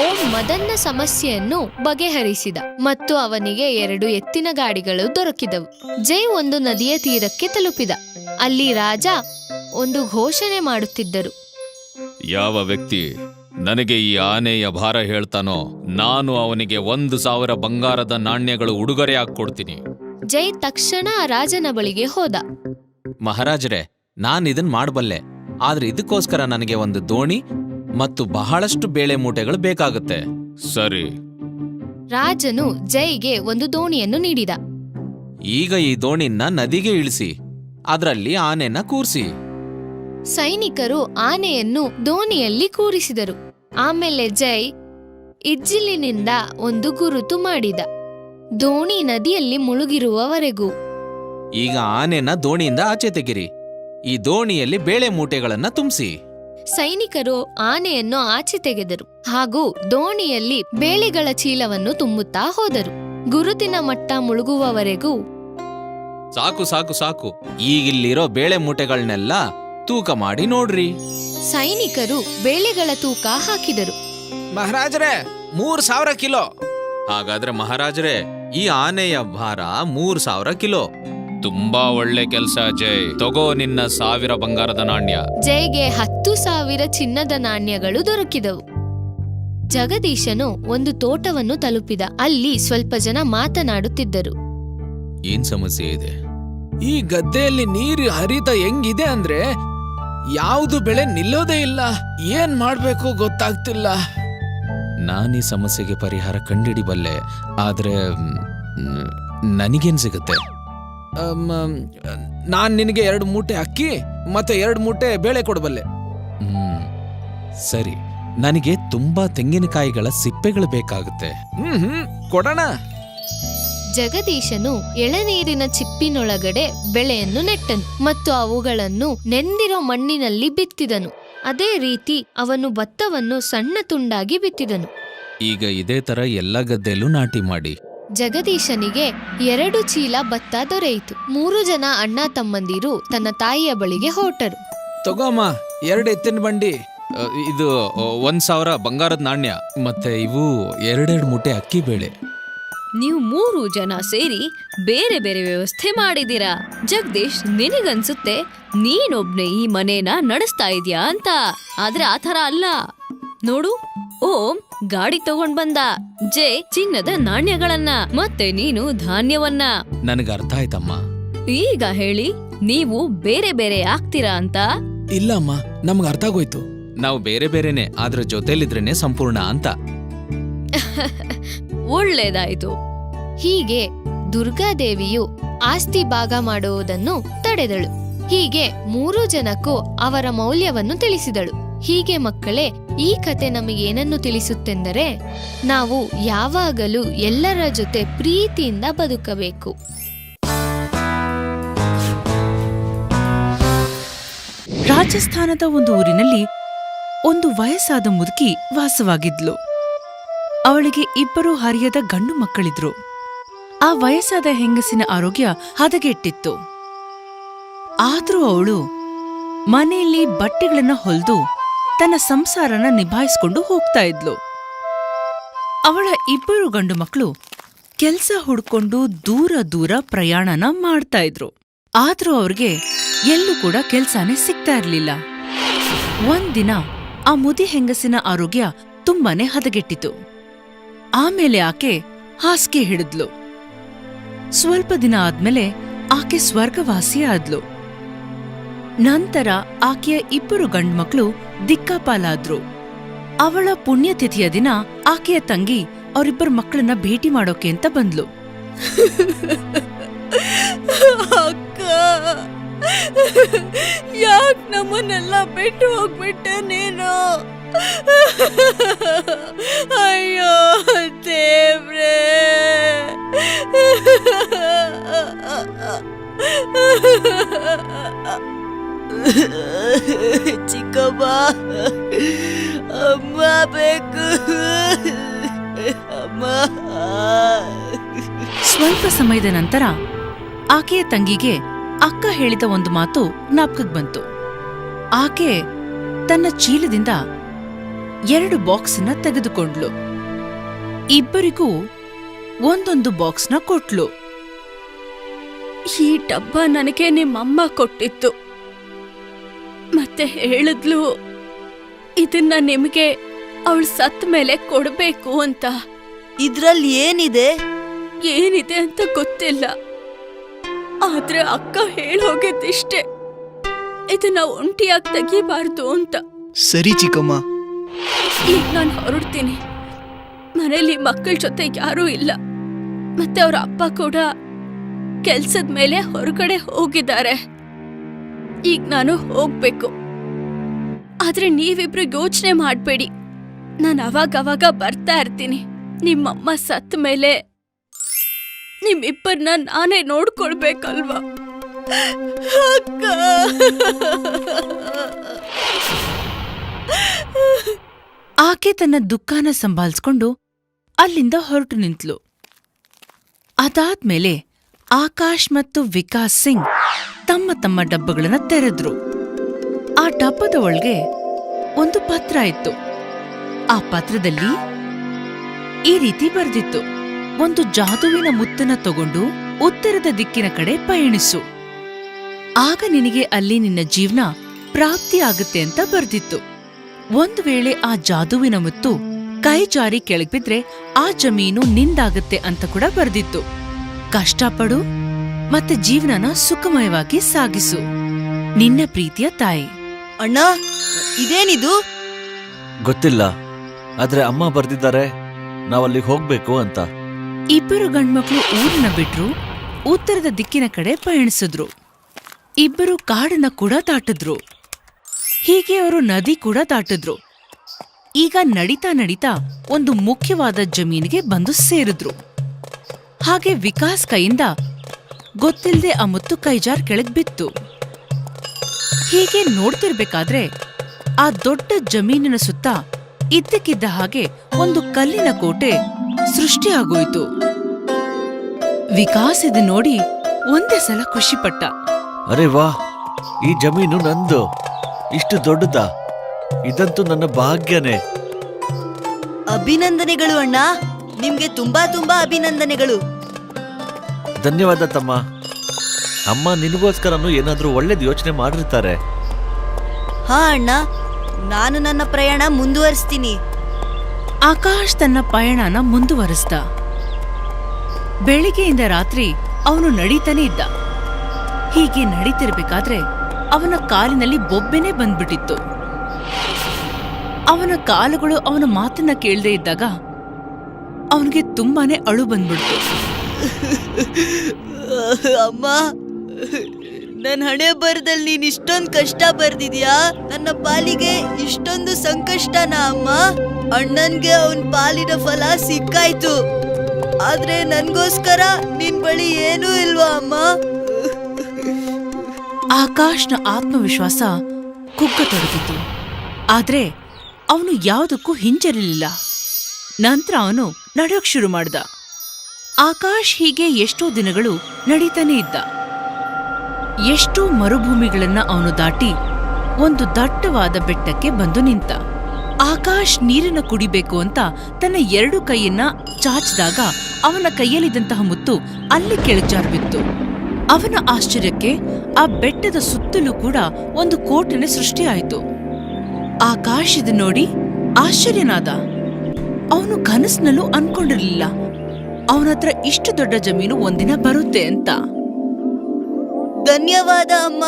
ಓಂ ಮದನ್ನ ಸಮಸ್ಯೆಯನ್ನು ಬಗೆಹರಿಸಿದ ಮತ್ತು ಅವನಿಗೆ 2 ಎತ್ತಿನ ಗಾಡಿಗಳು ದೊರಕಿದವು. ಜೈ ಒಂದು ನದಿಯ ತೀರಕ್ಕೆ ತಲುಪಿದ. ಅಲ್ಲಿ ರಾಜ ಒಂದು ಘೋಷಣೆ ಮಾಡುತ್ತಿದ್ದರು. ಯಾವ ವ್ಯಕ್ತಿ ನನಗೆ ಈ ಆನೆಯ ಭಾರ ಹೇಳ್ತಾನೋ, ನಾನು ಅವನಿಗೆ 1,000 ಬಂಗಾರದ ನಾಣ್ಯಗಳು ಉಡುಗೊರೆ ಹಾಕೊಡ್ತೀನಿ. ಜೈ ತಕ್ಷಣ ರಾಜನ ಬಳಿಗೆ ಹೋದ. ಮಹಾರಾಜರೇ, ನಾನ್ ಇದನ್ ಮಾಡಬಲ್ಲೆ, ಆದ್ರೆ ಇದಕ್ಕೋಸ್ಕರ ನನಗೆ ಒಂದು ದೋಣಿ ಮತ್ತು ಬಹಳಷ್ಟು ಬೇಳೆ ಮೂಟೆಗಳು ಬೇಕಾಗುತ್ತೆ. ಸರಿ. ರಾಜನು ಜೈಗೆ ಒಂದು ದೋಣಿಯನ್ನು ನೀಡಿದ. ಈಗ ಈ ದೋಣಿನ ನದಿಗೆ ಇಳಿಸಿ, ಅದರಲ್ಲಿ ಆನೆನ ಕೂರ್ಸಿ. ಸೈನಿಕರು ಆನೆಯನ್ನು ದೋಣಿಯಲ್ಲಿ ಕೂರಿಸಿದರು. ಆಮೇಲೆ ಜೈ ಇಜ್ಜಿಲಿನಿಂದ ಒಂದು ಗುರುತು ಮಾಡಿದ, ದೋಣಿ ನದಿಯಲ್ಲಿ ಮುಳುಗಿರುವವರೆಗೂ. ಈಗ ಆನೆನ ದೋಣಿಯಿಂದ ಆಚೆ ತೆಗಿರಿ. ಈ ದೋಣಿಯಲ್ಲಿ ಬೇಳೆ ಮೂಟೆಗಳನ್ನ ತುಂಬಿಸಿ. ಸೈನಿಕರು ಆನೆಯನ್ನು ಆಚೆ ತೆಗೆದರು ಹಾಗೂ ದೋಣಿಯಲ್ಲಿ ಬೇಳೆಗಳ ಚೀಲವನ್ನು ತುಂಬುತ್ತಾ ಹೋದರು. ಗುರುತಿನ ಮಟ್ಟ ಮುಳುಗುವವರೆಗೂ. ಸಾಕು ಸಾಕು ಸಾಕು, ಈಗಿಲ್ಲಿರೋ ಬೇಳೆ ಮೂಟೆಗಳನ್ನೆಲ್ಲ ತೂಕ ಮಾಡಿ ನೋಡ್ರಿ. ಸೈನಿಕರು ಬೇಳೆಗಳ ತೂಕ ಹಾಕಿದರು. ಮಹಾರಾಜರೇ, 3,000 ಕಿಲೋ. ಹಾಗಾದ್ರೆ ಮಹಾರಾಜರೇ, ಈ ಆನೆಯ ಭಾರ 3,000 ಕಿಲೋ. ತುಂಬಾ ಒಳ್ಳೆ ಕೆಲ್ಸ ಜೈ. ತಗೋ ನಿನ್ನ 1,000 ಬಂಗಾರದ ನಾಣ್ಯ. ಜೈಗೆ 10,000 ಚಿನ್ನದ ನಾಣ್ಯಗಳು ದೊರಕಿದವು. ಜಗದೀಶನು ಒಂದು ತೋಟವನ್ನು ತಲುಪಿದ. ಅಲ್ಲಿ ಸ್ವಲ್ಪ ಜನ ಮಾತನಾಡುತ್ತಿದ್ದರು. ಏನ್ ಸಮಸ್ಯೆ ಇದೆ? ಈ ಗದ್ದೆಯಲ್ಲಿ ನೀರು ಹರಿತ ಹೆಂಗಿದೆ ಅಂದ್ರೆ ಯಾವುದು ಬೆಳೆ ನಿಲ್ಲೋದೇ ಇಲ್ಲ. ಏನ್ ಮಾಡ್ಬೇಕು ಗೊತ್ತಾಗ್ತಿಲ್ಲ. ನಾನೀ ಸಮಸ್ಯೆಗೆ ಪರಿಹಾರ ಕಂಡಿಡಿಬಲ್ಲೆ, ಆದ್ರೆ ನನಗೇನ್ ಸಿಗುತ್ತೆ? ನಾನ್ ನಿನಗೆ 2 ಮೂಟೆ ಅಕ್ಕಿ ಮತ್ತೆ 2 ಮೂಟೆ ಬೇಳೆ ಕೊಡಬಲ್ಲೆ. ಸರಿ, ನನಗೆ ತುಂಬಾ ತೆಂಗಿನಕಾಯಿಗಳ ಸಿಪ್ಪೆಗಳು ಬೇಕಾಗುತ್ತೆ. ಕೊಡೋಣ. ಜಗದೀಶನು ಎಳನೀರಿನ ಚಿಪ್ಪಿನೊಳಗಡೆ ಬೆಳೆಯನ್ನು ನೆಟ್ಟನು ಮತ್ತು ಅವುಗಳನ್ನು ನೆಂದಿರೋ ಮಣ್ಣಿನಲ್ಲಿ ಬಿತ್ತಿದನು. ಅದೇ ರೀತಿ ಅವನು ಭತ್ತವನ್ನು ಸಣ್ಣ ತುಂಡಾಗಿ ಬಿತ್ತಿದನು. ಈಗ ಇದೇ ತರ ಎಲ್ಲ ಗದ್ದೆಯಲ್ಲೂ ನಾಟಿ ಮಾಡಿ. ಜಗದೀಶನಿಗೆ 2 ಚೀಲ ಭತ್ತ ದೊರೆಯಿತು. 3 ಜನ ಅಣ್ಣ ತಮ್ಮಂದಿರು ತನ್ನ ತಾಯಿಯ ಬಳಿಗೆ ಹೊರಟರು. ತಗೋಮ್ಮ, 2 ಎತ್ತಿನ ಬಂಡಿ. ಇದು 1,000 ಬಂಗಾರದ ನಾಣ್ಯ, ಮತ್ತೆ ಇವು 2 ಮೂಟೆ ಅಕ್ಕಿ ಬೇಳೆ. ನೀವು 3 ಜನ ಸೇರಿ ಬೇರೆ ಬೇರೆ ವ್ಯವಸ್ಥೆ ಮಾಡಿದೀರಾ. ಜಗದೀಶ್, ನಿನಗನ್ಸುತ್ತೆ ನೀನೊಬ್ನೇ ಈ ಮನೇನ ನಡೆಸ್ತಾ ಇದೀಯಾ ಅಂತ. ಆದ್ರೆ ಆ ಥರ ಅಲ್ಲ. ನೋಡು, ಓಂ ಗಾಡಿ ತಗೊಂಡ್ ಬಂದ, ಜೆ ಚಿನ್ನದ ನಾಣ್ಯಗಳನ್ನ, ಮತ್ತೆ ನೀನು ಧಾನ್ಯವನ್ನ. ನನಗೆ ಅರ್ಥ ಆಯ್ತಮ್ಮ. ಈಗ ಹೇಳಿ, ನೀವು ಬೇರೆ ಬೇರೆ ಆಗ್ತೀರಾ ಅಂತ? ಇಲ್ಲ ಅಮ್ಮ, ನಮ್ಗೆ ಅರ್ಥ ಆಗೋಯ್ತು. ನಾವು ಬೇರೆ ಬೇರೆನೆ, ಆದ್ರ ಜೊತೆಲಿದ್ರೇನೆ ಸಂಪೂರ್ಣ ಅಂತ. ಒಳ್ಳೇದಾಯ್ತು. ಹೀಗೆ ದುರ್ಗಾದೇವಿಯು ಆಸ್ತಿ ಭಾಗ ಮಾಡುವುದನ್ನು ತಡೆದಳು. ಹೀಗೆ 3 ಜನಕ್ಕೂ ಅವರ ಮೌಲ್ಯವನ್ನು ತಿಳಿಸಿದಳು. ಹೀಗೆ ಮಕ್ಕಳೇ, ಈ ಕತೆ ನಮಗೇನನ್ನು ತಿಳಿಸುತ್ತೆಂದರೆ, ನಾವು ಯಾವಾಗಲೂ ಎಲ್ಲರ ಜೊತೆ ಪ್ರೀತಿಯಿಂದ ಬದುಕಬೇಕು. ರಾಜಸ್ಥಾನದ ಒಂದು ಊರಿನಲ್ಲಿ ಒಂದು ವಯಸ್ಸಾದ ಮುದುಕಿ ವಾಸವಾಗಿದ್ಲು. ಅವಳಿಗೆ 2 ಹರಿಯದ ಗಂಡು ಮಕ್ಕಳಿದ್ರು. ಆ ವಯಸ್ಸಾದ ಹೆಂಗಸಿನ ಆರೋಗ್ಯ ಹದಗೆಟ್ಟಿತ್ತು. ಆದ್ರೂ ಅವಳು ಮನೆಯಲ್ಲಿ ಬಟ್ಟೆಗಳನ್ನ ಹೊಲ್ದು ತನ್ನ ಸಂಸಾರನ ನಿಭಾಯಿಸ್ಕೊಂಡು ಹೋಗ್ತಾ ಇದ್ಲು. ಅವಳ 2 ಗಂಡು ಮಕ್ಕಳು ಕೆಲ್ಸ ಹುಡ್ಕೊಂಡು ದೂರ ದೂರ ಪ್ರಯಾಣನ ಮಾಡ್ತಾ ಇದ್ರು. ಆದ್ರೂ ಅವ್ರಿಗೆ ಎಲ್ಲೂ ಕೂಡ ಕೆಲ್ಸಾನೇ ಸಿಗ್ತಾ ಇರ್ಲಿಲ್ಲ. ಒಂದಿನ ಆ ಮುದಿ ಹೆಂಗಸಿನ ಆರೋಗ್ಯ ತುಂಬಾನೇ ಹದಗೆಟ್ಟಿತು. ಆಮೇಲೆ ಆಕೆ ಹಾಸಿಗೆ ಹಿಡಿದ್ಲು. ಸ್ವಲ್ಪ ದಿನ ಆದ್ಮೇಲೆ ಆಕೆ ಸ್ವರ್ಗವಾಸಿ ಆದ್ಲು. ನಂತರ ಆಕೆಯ 2 ಗಂಡ್ಮಕ್ಳು ದಿಕ್ಕಾಪಾಲಾದ್ರು. ಅವಳ ಪುಣ್ಯತಿಥಿಯ ದಿನ ಆಕೆಯ ತಂಗಿ ಅವರಿಬ್ಬರ ಮಕ್ಕಳನ್ನ ಭೇಟಿ ಮಾಡೋಕೆ ಅಂತ ಬಂದ್ಲು. ಅಕ್ಕ, ಯಾಕ್ ನಮ್ಮನ್ನೆಲ್ಲ ಬಿಟ್ಟು ಹೋಗ್ಬಿಟ್ಟೆ ನೀನು? ಅಯ್ಯೋ ದೇವ್ರೇ. ಚಿಕ್ಕಮ್ಮ, ಅಮ್ಮ ಬೇಕು, ಅಮ್ಮ. ಸ್ವಲ್ಪ ಸಮಯದ ನಂತರ ಆಕೆಯ ತಂಗಿಗೆ ಅಕ್ಕ ಹೇಳಿದ ಒಂದು ಮಾತು ಜ್ಞಾಪಕಕ್ಕೆ ಬಂತು. ಆಕೆ ತನ್ನ ಚೀಲದಿಂದ 2 ಬಾಕ್ಸ್ನ ತೆಗೆದುಕೊಂಡ್ಲು. ಇಬ್ಬರಿಗೂ ಒಂದೊಂದು ಬಾಕ್ಸ್ನ ಕೊಟ್ಲು. ಈ ಡಬ್ಬ ನನಗೆ ನಿಮ್ಮಮ್ಮ ಕೊಟ್ಟಿತ್ತು. ಮತ್ತೆ ಹೇಳಿದ್ಲು, ಇದನ್ನ ನಿಮಗೆ ಅವಳು ಸತ್ತ ಮೇಲೆ ಕೊಡ್ಬೇಕು ಅಂತ. ಇದ್ರಲ್ಲಿ ಏನಿದೆ? ಏನಿದೆ ಅಂತ ಗೊತ್ತಿಲ್ಲ, ಆದ್ರೆ ಅಕ್ಕ ಹೇಳೋಗಿದ್ದಿಷ್ಟೇ, ಇದನ್ನ ಒಂಟಿಯಾಗಿ ತೆಗಿಬಾರ್ದು ಅಂತ. ಸರಿ ಚಿಕ್ಕಮ್ಮ. ಈಗ ನಾನು ಹೊರಡ್ತೀನಿ. ಮನೇಲಿ ಮಕ್ಕಳ ಜೊತೆ ಯಾರೂ ಇಲ್ಲ. ಮತ್ತೆ ಅವ್ರ ಅಪ್ಪ ಕೂಡ ಕೆಲ್ಸದ ಮೇಲೆ ಹೊರಗಡೆ ಹೋಗಿದ್ದಾರೆ. ಈಗ ನಾನು ಹೋಗ್ಬೇಕು. ಆದ್ರೆ ನೀವಿಬ್ರು ಯೋಚನೆ ಮಾಡ್ಬೇಡಿ, ನಾನು ಅವಾಗವಾಗ ಬರ್ತಾ ಇರ್ತೀನಿ. ನಿಮ್ಮಮ್ಮ ಸತ್ತ ಮೇಲೆ ನಿಮ್ಮಿಬ್ಬರನ್ನ ನಾನೇ ನೋಡ್ಕೊಳ್ಬೇಕಲ್ವಾ ಅಕ್ಕ? ಆಕೆ ತನ್ನ ದುಃಖನ ಸಂಭಾಳಿಸ್ಕೊಂಡು ಅಲ್ಲಿಂದ ಹೊರಟು ನಿಂತ್ಲು. ಅದಾದ್ಮೇಲೆ ಆಕಾಶ್ ಮತ್ತು ವಿಕಾಸ್ ಸಿಂಗ್ ತಮ್ಮ ತಮ್ಮ ಡಬ್ಬಗಳನ್ನ ತೆರೆದ್ರು. ಆ ಡಬ್ಬದ ಒಳಗೆ ಒಂದು ಪತ್ರ ಇತ್ತು. ಆ ಪತ್ರದಲ್ಲಿ ಈ ರೀತಿ ಬರೆದಿತ್ತು: ಒಂದು ಜಾದುವಿನ ಮುತ್ತನ್ನ ತಗೊಂಡು ಉತ್ತರದ ದಿಕ್ಕಿನ ಕಡೆ ಪಯಣಿಸು, ಆಗ ನಿನಗೆ ಅಲ್ಲಿ ನಿನ್ನ ಜೀವನ ಪ್ರಾಪ್ತಿಯಾಗುತ್ತೆ ಅಂತ ಬರ್ದಿತ್ತು. ಒಂದು ವೇಳೆ ಆ ಜಾದುವಿನ ಮುತ್ತು ಕೈ ಜಾರಿ ಕೆಳಗ್ಬಿದ್ರೆ ಆ ಜಮೀನು ನಿಂದಾಗತ್ತೆ ಅಂತ ಕೂಡ ಬರ್ದಿತ್ತು. ಕಷ್ಟಪಡು ಮತ್ತೆ ಜೀವನನ ಸುಖಮಯವಾಗಿ ಸಾಗಿಸು. ನಿನ್ನ ಪ್ರೀತಿಯ ತಾಯಿ. ಅಣ್ಣ, ಇದೇನಿದು? ಗೊತ್ತಿಲ್ಲ, ಆದ್ರೆ ಅಮ್ಮ ಬರ್ದಿದ್ದಾರೆ ನಾವಲ್ಲಿಗೆ ಹೋಗ್ಬೇಕು ಅಂತ. 2 ಗಂಡ್ಮಕ್ಳು ಊರನ್ನ ಬಿಟ್ರು, ಉತ್ತರದ ದಿಕ್ಕಿನ ಕಡೆ ಪಯಣಿಸಿದ್ರು. 2 ಕಾಡನ್ನ ಕೂಡ ದಾಟಿದ್ರು. ಹೀಗೆ ಅವರು ನದಿ ಕೂಡ ದಾಟಿದ್ರು. ಈಗ ನಡೀತಾ ನಡೀತಾ ಒಂದು ಮುಖ್ಯವಾದ ಜಮೀನಿಗೆ ಬಂದು ಸೇರಿದ್ರು. ಹಾಗೆ ವಿಕಾಸ್ ಕೈಯಿಂದ ಗೊತ್ತಿಲ್ಲದೆ ಆ ಮುತ್ತು ಕೈಜಾರ್ ಕೆಳಗ್ ಬಿತ್ತು. ಹೀಗೆ ನೋಡ್ತಿರ್ಬೇಕಾದ್ರೆ ಆ ದೊಡ್ಡ ಜಮೀನಿನ ಸುತ್ತ ಇದ್ದಕ್ಕಿದ್ದ ಹಾಗೆ ಒಂದು ಕಲ್ಲಿನ ಕೋಟೆ ಸೃಷ್ಟಿಯಾಗೋಯ್ತು. ವಿಕಾಸ್ ಇದು ನೋಡಿ ಒಂದೇ ಸಲ ಖುಷಿಪಟ್ಟ. ಅರೆ ವಾ, ಈ ಜಮೀನು ನಂದು. ಇಷ್ಟು ದೊಡ್ಡದಾ? ಇದಂತೂ ನನ್ನ ಭಾಗ್ಯನೇ. ಅಭಿನಂದನೆಗಳು ಅಣ್ಣ, ನಿಮ್ಗೆ ತುಂಬಾ ತುಂಬಾ ಅಭಿನಂದನೆಗಳು. ಧನ್ಯವಾದ ತಮ್ಮ. ಅಮ್ಮ ನಿನಗೋಸ್ಕರನು ಏನಾದ್ರೂ ಒಳ್ಳೇದು ಯೋಚನೆ ಮಾಡಿರ್ತಾರೆ. ಹಾ ಅಣ್ಣ, ನಾನು ನನ್ನ ಪ್ರಯಾಣ ಮುಂದುವರಿಸ್ತೀನಿ. ಆಕಾಶ್ ತನ್ನ ಪಯಣನ ಮುಂದುವರಿಸ್ದ. ಬೆಳಿಗ್ಗೆಯಿಂದ ರಾತ್ರಿ ಅವನು ನಡೀತಾನೆ ಇದ್ದ. ಹೀಗೆ ನಡೀತಿರ್ಬೇಕಾದ್ರೆ ಅವನ ಕಾಲಿನಲ್ಲಿ ಬೊಬ್ಬೆನೇ ಬಂದ್ಬಿಟ್ಟಿತ್ತು. ಅವನ ಕಾಲುಗಳು ಅವನ ಮಾತನ್ನ ಕೇಳದೆ ಇದ್ದಾಗ ಅವನಿಗೆ ತುಂಬಾನೇ ಅಳು ಬಂದ್ಬಿಡ್ತು. ಅಮ್ಮ, ನನ್ನ ಹಣೆ ಬರದಲ್ಲಿ ನೀನ್ ಇಷ್ಟೊಂದು ಕಷ್ಟ ಬರ್ದಿದ್ಯಾ? ನನ್ನ ಪಾಲಿಗೆ ಇಷ್ಟೊಂದು ಸಂಕಷ್ಟನ ಅಮ್ಮ? ಅಣ್ಣನ್ಗೆ ಅವನ್ ಪಾಲಿನ ಫಲ ಸಿಕ್ಕಾಯ್ತು, ಆದ್ರೆ ನನ್ಗೋಸ್ಕರ ನಿನ್ ಬಳಿ ಏನೂ ಇಲ್ವಾ ಅಮ್ಮ? ಆಕಾಶ್ನ ಆತ್ಮವಿಶ್ವಾಸ ಕುಗ್ಗತೊಡಗಿತು. ಆದ್ರೆ ಅವನು ಯಾವುದಕ್ಕೂ ಹಿಂಜರಿಲಿಲ್ಲ. ನಂತರ ಅವನು ನಡೆಯೋಕ್ ಶುರು ಮಾಡ್ದ. ಆಕಾಶ್ ಹೀಗೆ ಎಷ್ಟೋ ದಿನಗಳು ನಡೀತಾನೆ ಇದ್ದ. ಎಷ್ಟೋ ಮರುಭೂಮಿಗಳನ್ನ ಅವನು ದಾಟಿ ಒಂದು ದಟ್ಟವಾದ ಬೆಟ್ಟಕ್ಕೆ ಬಂದು ನಿಂತ. ಆಕಾಶ್ ನೀರನ್ನು ಕುಡಿಬೇಕು ಅಂತ ತನ್ನ 2 ಕೈಯನ್ನ ಚಾಚಿದಾಗ ಅವನ ಕೈಯಲ್ಲಿದ್ದಂತಹ ಮುತ್ತು ಅಲ್ಲಿ ಕೆಳಜಾರ್ಬಿತ್ತು. ಅವನ ಆಶ್ಚರ್ಯಕ್ಕೆ ಆ ಬೆಟ್ಟದ ಸುತ್ತಲೂ ಕೂಡ ಒಂದು ಕೋಟೆನೆ ಸೃಷ್ಟಿಯಾಯಿತು. ಆಕಾಶ್ ಇದನ್ನ ನೋಡಿ ಆಶ್ಚರ್ಯನಾದ. ಅವನು ಕನಸಿನಲ್ಲೂ ಅನ್ಕೊಂಡಿರ್ಲಿಲ್ಲ ಅವನತ್ರ ಇಷ್ಟು ದೊಡ್ಡ ಜಮೀನು ಒಂದಿನ ಬರುತ್ತೆ ಅಂತ. ಧನ್ಯವಾದ ಅಮ್ಮ.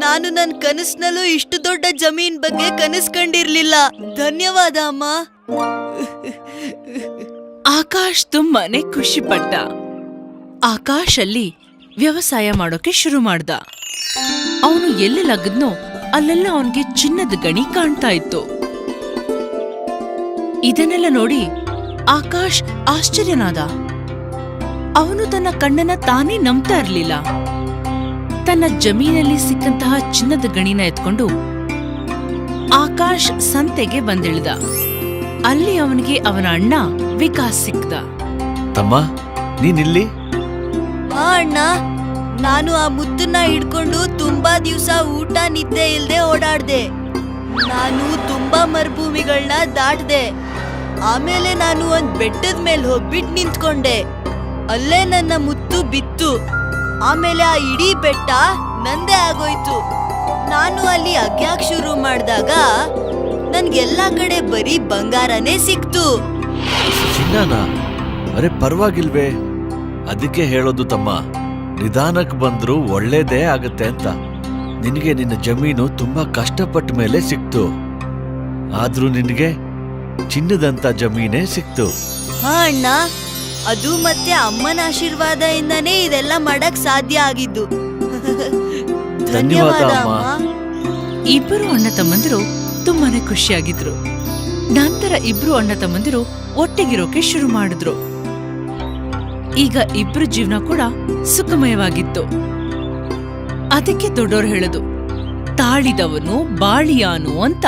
ನಾನು ನನ್ನ ಕನಸಿನಲ್ಲೂ ಇಷ್ಟು ದೊಡ್ಡ ಜಮೀನ್ ಬಗ್ಗೆ ಕನಸು ಕಂಡಿರ್ಲಿಲ್ಲ. ಧನ್ಯವಾದ ಅಮ್ಮ. ಆಕಾಶ್ ತುಂಬಾನೇ ಖುಷಿ ಪಟ್ಟ. ಆಕಾಶ್ ಅಲ್ಲಿ ವ್ಯವಸಾಯ ಮಾಡೋಕೆ ಶುರು ಮಾಡ್ದ. ಅವನು ಎಲ್ಲೆಲ್ಲಗದ್ನೋ ಅಲ್ಲೆಲ್ಲ ಅವನಿಗೆ ಚಿನ್ನದ ಗಣಿ ಕಾಣ್ತಾ ಇತ್ತು. ಇದನ್ನೆಲ್ಲ ನೋಡಿ ಆಕಾಶ್ ಆಶ್ಚರ್ಯನಾದ. ಅವನು ತನ್ನ ಕಣ್ಣನ್ನ ತಾನೇ ನಂಬ್ತಾ ಇರ್ಲಿಲ್ಲ. ತನ್ನ ಜಮೀನಲ್ಲಿ ಸಿಕ್ಕಂತಹ ಚಿನ್ನದ ಗಣಿನ ಎತ್ಕೊಂಡು ಆಕಾಶ್ ಸಂತೆಗೆ ಬಂದಿಳಿದ. ಅಲ್ಲಿ ಅವನಿಗೆ ಅವನ ಅಣ್ಣ ವಿಕಾಸ್ ಸಿಕ್ದ. ತಮ್ಮ, ನೀನಿಲ್ಲಿ? ಹಾ ಅಣ್ಣ, ನಾನು ಆ ಮುತ್ತನ್ನ ಹಿಡ್ಕೊಂಡು ತುಂಬಾ ದಿವ್ಸ ಊಟ ನಿದ್ದೆ ಇಲ್ದೆ ಓಡಾಡ್ದೆ. ನಾನು ತುಂಬಾ ಮರುಭೂಮಿಗಳನ್ನ ದಾಟ್ದೆ. ಆಮೇಲೆ ನಾನು ಒಂದ್ ಬೆಟ್ಟದ ಮೇಲೆ ಹೋಗ್ಬಿಟ್ಟು ನಿಂತ್ಕೊಂಡೆ. ಅಲ್ಲೇ ನನ್ನ ಮುತ್ತು ಬಿತ್ತು. ಆಮೇಲೆ ಆ ಇಡೀ ಬೆಟ್ಟ ನಂದೇ ಆಗೋಯ್ತು. ನಾನು ಅಲ್ಲಿ ಅಗ್ಯಾಕ್ ಶುರು ಮಾಡಿದಾಗ ನನ್ಗೆಲ್ಲಾ ಕಡೆ ಬರೀ ಬಂಗಾರನೇ ಸಿಕ್ತು. ಚಿನ್ನನ? ಅರೆ ಪರವಾಗಿಲ್ವೇ? ಅದಕ್ಕೆ ಹೇಳೋದು ತಮ್ಮ, ನಿಧಾನಕ್ಕೆ ಬಂದ್ರೂ ಒಳ್ಳೇದೇ ಆಗತ್ತೆ ಅಂತ. ನಿನಗೆ ನಿನ್ನ ಜಮೀನು ತುಂಬಾ ಕಷ್ಟಪಟ್ಟ ಮೇಲೆ ಸಿಕ್ತು, ಆದ್ರೂ ನಿನಗೆ ಚಿನ್ನದಂತ ಜಮೀನೇ ಸಿಕ್ತು. ಹಾ ಅಣ್ಣ, ಅದು ಮತ್ತೆ ಅಮ್ಮನ ಆಶೀರ್ವಾದದಿಂದನೇ ಇದೆಲ್ಲ ಮಾಡಕ್ ಸಾಧ್ಯ ಆಗಿದ್ದು. ಧನ್ಯವಾದ ಅಮ್ಮ. ಇಬ್ಬರು ಅಣ್ಣ ತಮ್ಮಂದಿರು ತುಂಬಾನೇ ಖುಷಿಯಾಗಿದ್ರು. ನಂತರ ಇಬ್ರು ಅಣ್ಣ ತಮ್ಮಂದಿರು ಒಟ್ಟಿಗಿರೋಕೆ ಶುರು ಮಾಡಿದ್ರು. ಈಗ ಇಬ್ರು ಜೀವನ ಕೂಡ ಸುಖಮಯವಾಗಿತ್ತು. ಅದಕ್ಕೆ ದೊಡ್ಡೋರು ಹೇಳೋದು, ತಾಳಿದವನು ಬಾಳಿಯಾನು ಅಂತ.